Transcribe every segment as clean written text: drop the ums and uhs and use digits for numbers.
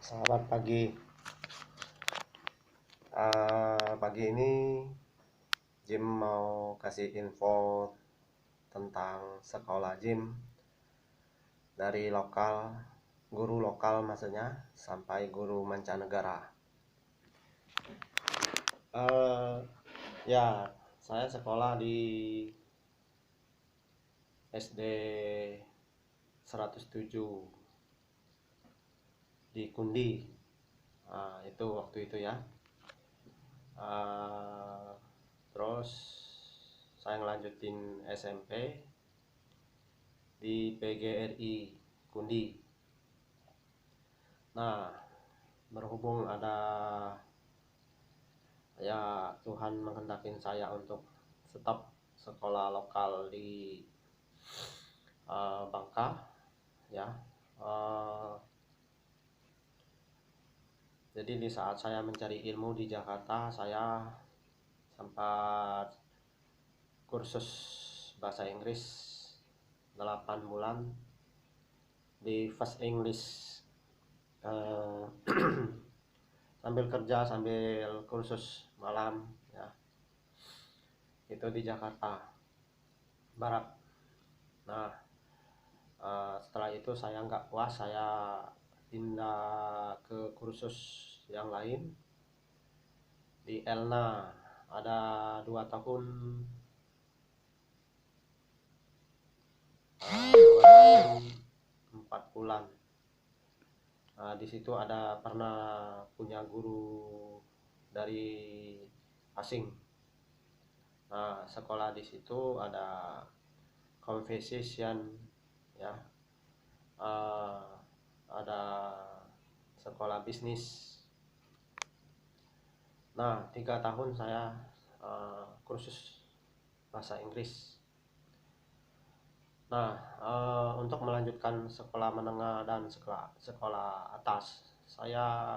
Selamat pagi. Pagi ini Jim mau kasih info tentang sekolah Jim dari lokal, guru lokal maksudnya, sampai guru mancanegara. Ya, saya sekolah di SD 107 di Kundi. Itu waktu itu ya. Terus saya ngelanjutin SMP di PGRI Kundi. Nah, berhubung ada ya Tuhan menghendakin saya untuk stop sekolah lokal di Bangka ya. Jadi di saat saya mencari ilmu di Jakarta, saya sempat kursus bahasa Inggris 8 bulan di Fast English, sambil kerja sambil kursus malam ya, itu di Jakarta Barat. Nah, setelah itu saya nggak puas, saya pindah ke kursus yang lain di Elna, ada 2 tahun, 4 bulan. Di situ ada pernah punya guru dari asing. Sekolah di situ ada conversation ya, ada sekolah bisnis. 3 tahun saya kursus bahasa Inggris. Untuk melanjutkan sekolah menengah dan sekolah atas, saya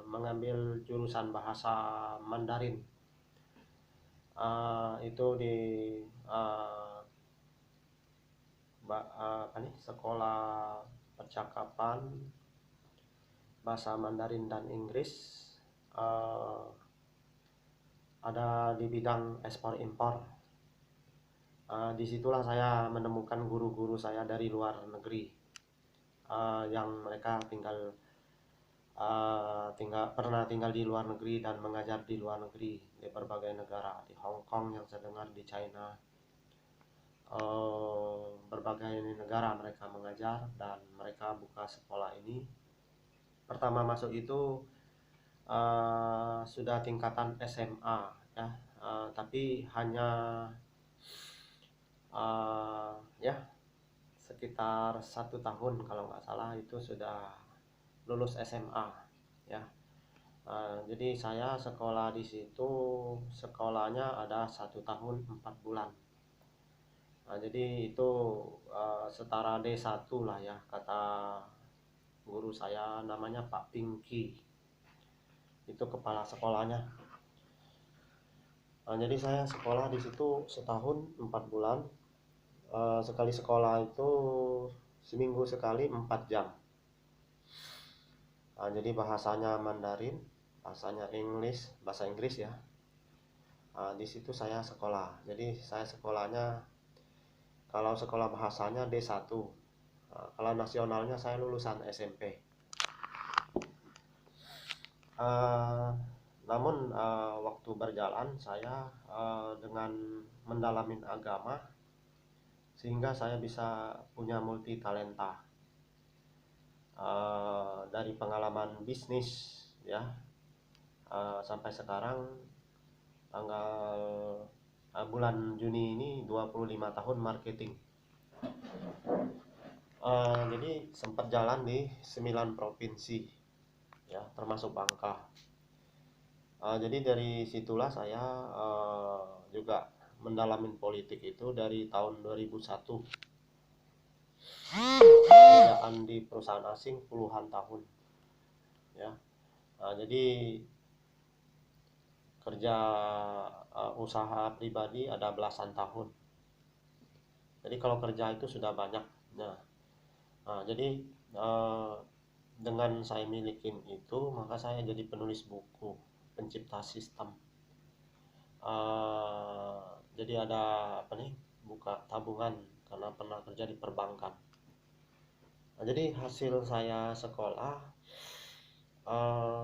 mengambil jurusan bahasa Mandarin. Itu di sekolah percakapan bahasa Mandarin dan Inggris, ada di bidang ekspor impor. Disitulah saya menemukan guru-guru saya dari luar negeri, yang mereka pernah tinggal di luar negeri dan mengajar di luar negeri di berbagai negara, di Hong Kong yang saya dengar, di China, berbagai negara mereka mengajar, dan mereka buka sekolah ini. Pertama masuk itu sudah tingkatan SMA ya, tapi hanya ya sekitar 1 tahun kalau nggak salah itu sudah lulus SMA ya. Jadi saya sekolah di situ, sekolahnya ada 1 tahun 4 bulan. Jadi itu setara D1 lah ya, kata guru saya, namanya Pak Pinky, itu kepala sekolahnya. Jadi saya sekolah di situ setahun 4 bulan. Sekali sekolah itu seminggu sekali 4 jam. Jadi bahasanya Mandarin, bahasanya bahasa Inggris ya. Di situ saya sekolah. Jadi saya sekolahnya, kalau sekolah bahasanya D1, kalau nasionalnya saya lulusan SMP. Namun waktu berjalan saya dengan mendalamin agama, sehingga saya bisa punya multi talenta. Dari pengalaman bisnis ya, sampai sekarang bulan Juni ini 25 tahun marketing. Jadi sempat jalan di 9 provinsi ya, termasuk Bangka. Jadi dari situlah saya juga mendalamin politik itu dari tahun 2001. Kerjaan di perusahaan asing puluhan tahun ya. Jadi kerja usaha pribadi ada belasan tahun. Jadi kalau kerja itu sudah banyak. Jadi dengan saya milikin itu, maka saya jadi penulis buku, pencipta sistem. Eh, jadi ada apa nih, buka tabungan karena pernah kerja di perbankan. Nah, jadi hasil saya sekolah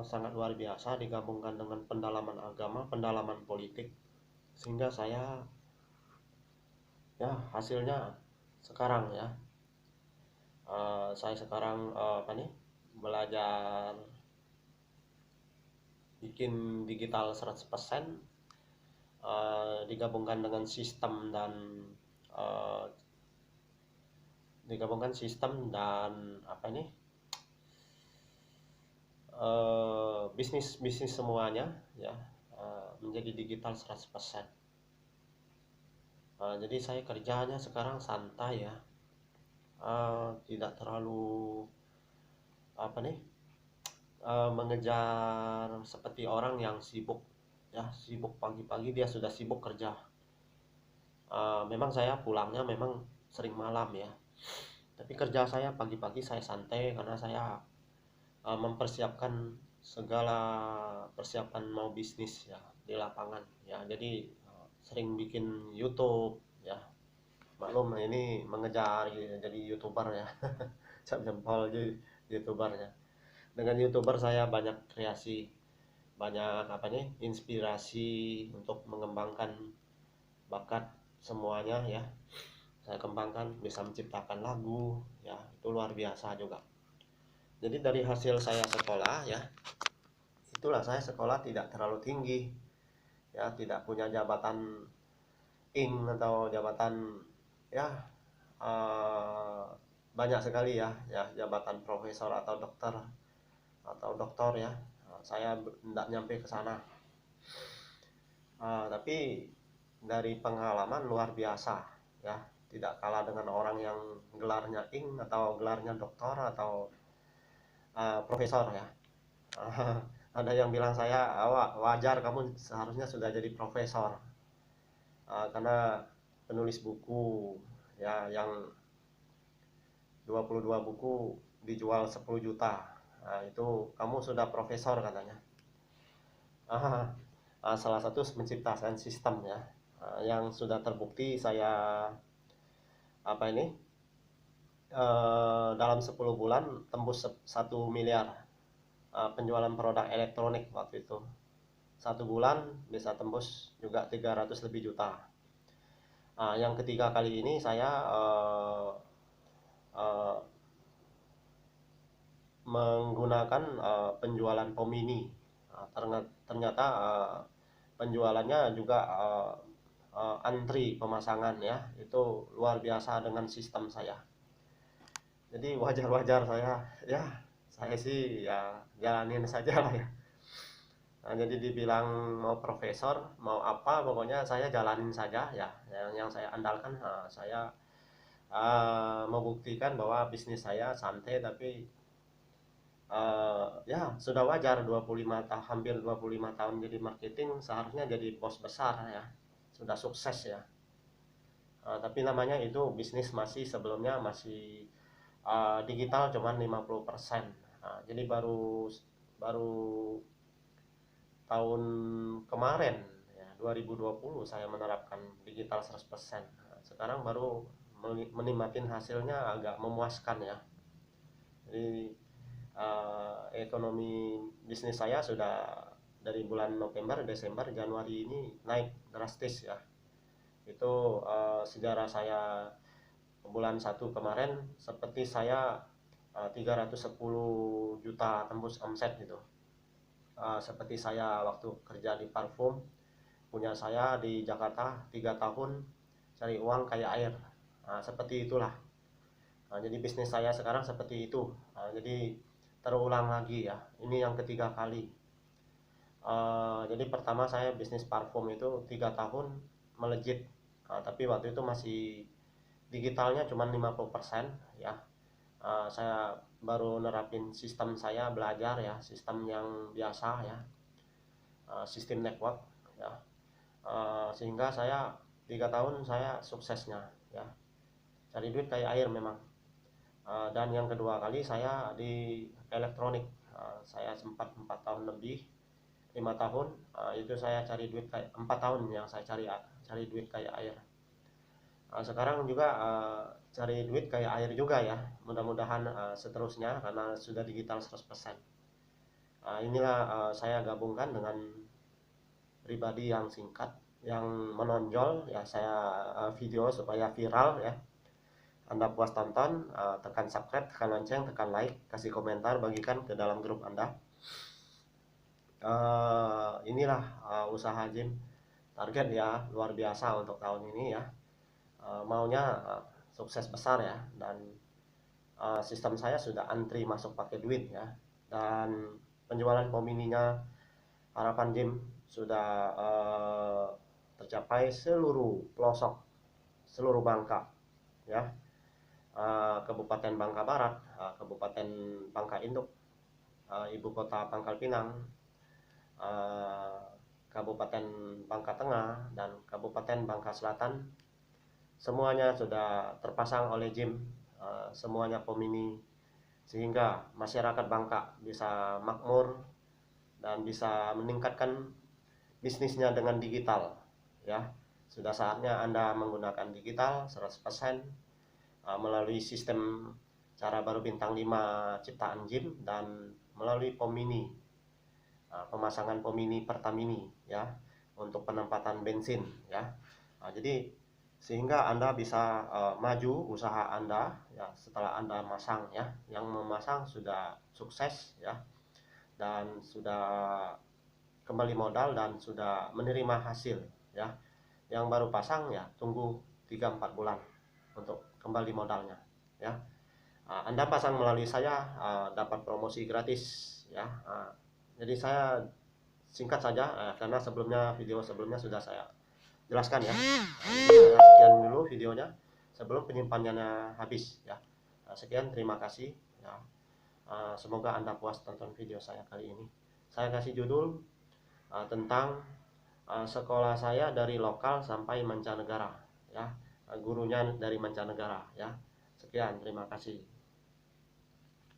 sangat luar biasa, digabungkan dengan pendalaman agama, pendalaman politik, sehingga saya, ya, hasilnya sekarang ya, saya sekarang apa nih, belajar bikin digital 100%, digabungkan dengan sistem dan eh, digabungkan sistem dan apa ini, bisnis bisnis semuanya ya, menjadi digital 100%. Jadi saya kerjanya sekarang santai ya, tidak terlalu apa nih, mengejar seperti orang yang sibuk ya, sibuk pagi-pagi dia sudah sibuk kerja. Memang saya pulangnya memang sering malam ya, tapi kerja saya pagi-pagi saya santai karena saya mempersiapkan segala persiapan mau bisnis ya di lapangan ya. Jadi sering bikin YouTube ya, maklum ini mengejar jadi YouTuber ya. Cap jempol jadi YouTuber ya. Dengan YouTuber saya banyak kreasi, banyak apa nih, inspirasi untuk mengembangkan bakat semuanya ya. Saya kembangkan, bisa menciptakan lagu ya, itu luar biasa juga. Jadi dari hasil saya sekolah ya, itulah saya sekolah tidak terlalu tinggi ya, tidak punya jabatan ing atau jabatan ya, eh, banyak sekali ya, jabatan profesor atau doktor ya. Saya tidak nyampe ke sana. Tapi dari pengalaman luar biasa ya, tidak kalah dengan orang yang gelarnya ing atau gelarnya doktor atau profesor ya. Ada yang bilang saya, wajar kamu seharusnya sudah jadi profesor, karena penulis buku ya yang 22 buku dijual 10 juta. Nah, itu kamu sudah profesor katanya. Salah satu menciptakan sistem ya, yang sudah terbukti saya apa ini, dalam 10 bulan tembus 1 miliar penjualan produk elektronik waktu itu. 1 bulan bisa tembus juga 300 lebih juta. Yang ketiga kali ini saya uh, menggunakan penjualan Pomini. Ternyata penjualannya juga antri pemasangan ya, itu luar biasa dengan sistem saya. Jadi wajar-wajar saya ya, saya sih ya jalanin saja lah ya. Jadi dibilang mau profesor mau apa, pokoknya saya jalanin saja ya. Yang saya andalkan, saya membuktikan bahwa bisnis saya santai, tapi ya sudah wajar 25 tahun, hampir 25 tahun jadi marketing, seharusnya jadi bos besar ya, sudah sukses ya. Tapi namanya itu bisnis masih, sebelumnya masih digital cuman 50%. Jadi baru baru tahun kemarin ya, 2020 saya menerapkan digital 100%. Sekarang baru menikmatin hasilnya, agak memuaskan ya. Jadi ekonomi bisnis saya sudah dari bulan November, Desember, Januari ini naik drastis ya. Itu sejarah saya bulan 1 kemarin seperti saya 310 juta tembus omset gitu. Seperti saya waktu kerja di parfum, punya saya di Jakarta 3 tahun cari uang kayak air. Seperti itulah. Jadi bisnis saya sekarang seperti itu. Jadi terulang lagi ya, ini yang ketiga kali. Jadi pertama saya bisnis parfum itu 3 tahun melejit, tapi waktu itu masih digitalnya cuma 50% ya. Saya baru nerapin sistem, saya belajar ya sistem yang biasa ya, sistem network ya. Sehingga saya 3 tahun saya suksesnya ya, cari duit kayak air memang. Dan yang kedua kali saya di elektronik. Saya sempat 4 tahun lebih, 5 tahun itu saya cari duit kayak 4 tahun yang saya cari duit kayak air. Sekarang juga cari duit kayak air juga ya, mudah-mudahan seterusnya karena sudah digital 100%. Inilah saya gabungkan dengan pribadi yang singkat, yang menonjol ya, saya video supaya viral ya. Anda puas tonton, tekan subscribe, tekan lonceng, tekan like, kasih komentar, bagikan ke dalam grup Anda. Inilah usaha Jim, target ya luar biasa untuk tahun ini ya. Maunya sukses besar ya, dan sistem saya sudah antri masuk pakai duit ya, dan penjualan pomininya harapan Jim sudah tercapai seluruh pelosok, seluruh Bangka ya, Kabupaten Bangka Barat, Kabupaten Bangka Induk, Ibu Kota Pangkal Pinang, Kabupaten Bangka Tengah, dan Kabupaten Bangka Selatan. Semuanya sudah terpasang oleh Jim, semuanya pomini, sehingga masyarakat Bangka bisa makmur dan bisa meningkatkan bisnisnya dengan digital ya. Sudah saatnya Anda menggunakan digital 100% melalui sistem cara baru bintang 5 ciptaan Jim, dan melalui pomini, pemasangan pomini Pertamini ya, untuk penempatan bensin ya. Jadi sehingga Anda bisa maju usaha Anda ya setelah Anda masang ya. Yang memasang sudah sukses ya, dan sudah kembali modal dan sudah menerima hasil ya. Yang baru pasang ya tunggu 3-4 bulan untuk kembali modalnya ya. Anda pasang melalui saya dapat promosi gratis ya. Jadi saya singkat saja karena video sebelumnya sudah saya jelaskan ya. Saya sekian dulu videonya sebelum penyimpanannya habis ya. Sekian, terima kasih ya. Semoga Anda puas tonton video saya kali ini. Saya kasih judul tentang sekolah saya dari lokal sampai mancanegara ya, gurunya dari mancanegara ya. Sekian, terima kasih.